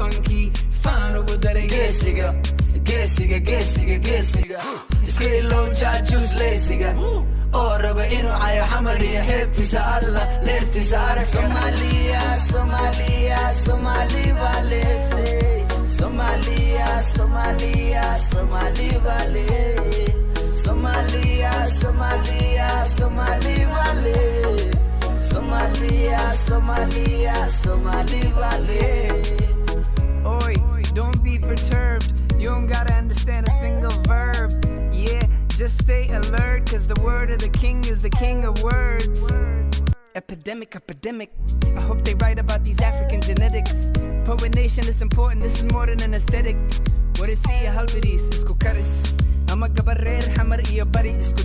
funky faan ugu daray geesiga geesiga geesiga geesiga iska ilow jaajuus leysiga oo raba inuu cayo xamar iyo xeebtiisa alla leertiisa arag Somalia Somalia Somali valese Somalia Somalia Somali vale Somalia Somalia Somali vale Somalia Somalia Somali vale. Oi, don't be perturbed, you don't gotta understand a single verb. Yeah, just stay alert, cause the word of the king is the king of words. Epidemic, epidemic, I hope they write about these African genetics. Poet nation is important, this is more than an aesthetic. What is he, a halberis, isku karis. Ama gabarer, hamar iyo bari, isku